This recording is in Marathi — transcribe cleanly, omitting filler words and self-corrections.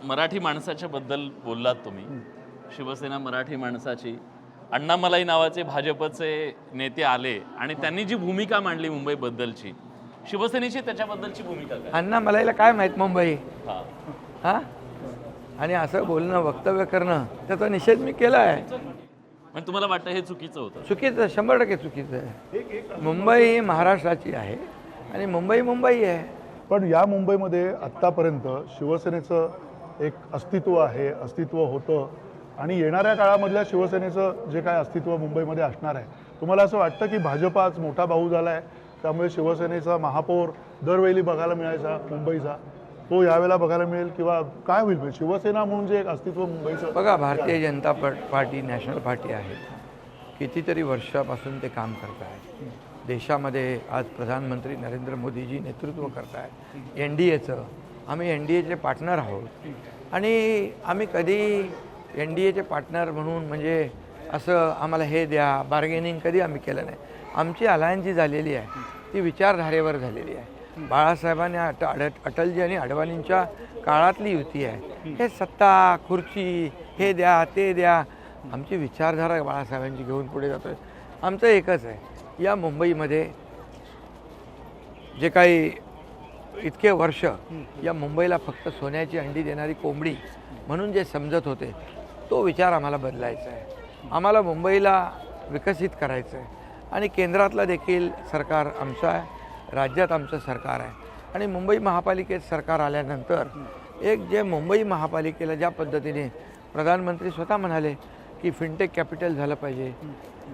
मराठी माणसाच्या बद्दल बोललात तुम्ही, शिवसेना मराठी माणसाची. अण्णामलाई नावाचे भाजपचे नेते आले आणि त्यांनी जी भूमिका मांडली मुंबईबद्दलची, शिवसेनेची त्याच्याबद्दलची भूमिका काय? अण्णामलाईला काय माहीत मुंबई हा. हां आणि असं बोलणं वक्तव्य करणं त्याचा निषेध मी केला आहे. पण तुम्हाला वाटतं हे चुकीचं होतं? चुकीचं 100% चुकीचं आहे. मुंबई ही महाराष्ट्राची आहे आणि मुंबई मुंबई आहे. पण या मुंबईमध्ये आत्तापर्यंत शिवसेनेचं एक अस्तित्व आहे, अस्तित्व होतं आणि येणाऱ्या काळामधल्या शिवसेनेचं जे काय अस्तित्व मुंबईमध्ये असणार आहे, तुम्हाला असं वाटतं की भाजप आज मोठा भाऊ झाला आहे त्यामुळे शिवसेनेचा महापौर दरवेळी बघायला मिळायचा मुंबईचा, तो यावेळेला बघायला मिळेल किंवा काय होईल? म्हणजे शिवसेना म्हणून जे एक अस्तित्व मुंबईचं बघा, Bharatiya Janata party national party आहे. कितीतरी वर्षापासून ते काम करत आहे. देशामध्ये आज प्रधानमंत्री नरेंद्र मोदीजी नेतृत्व करत आहेत NDAचं. आम्ही NDAचे पार्टनर आहोत आणि आम्ही कधी NDAचे पार्टनर म्हणून म्हणजे असं आम्हाला हे द्या बार्गेनिंग कधी आम्ही केलं नाही. आमची अलायन्स जी झालेली आहे ती विचारधारेवर झालेली आहे. बाळासाहेबांनी अटलजी आणि अडवाणींच्या काळातली युती आहे. हे सत्ता खुर्ची हे द्या ते द्या, आमची विचारधारा बाळासाहेबांची घेऊन पुढे जातोय. आमचं एकच आहे, या मुंबईमध्ये जे काही इतके वर्ष या मुंबईला फक्त सोन्याची अंडी देणारी कोंबडी म्हणून जे समजत होते तो विचार आम्हाला बदलायचा आहे. आम्हाला मुंबईला विकसित करायचं आहे आणि केंद्रातलं देखील सरकार आमचं आहे, राज्यात आमचं सरकार आहे आणि मुंबई महापालिकेत सरकार आल्यानंतर एक जे मुंबई महापालिकेला ज्या पद्धतीने प्रधानमंत्री स्वतः म्हणाले की फिनटेक कॅपिटल झालं पाहिजे,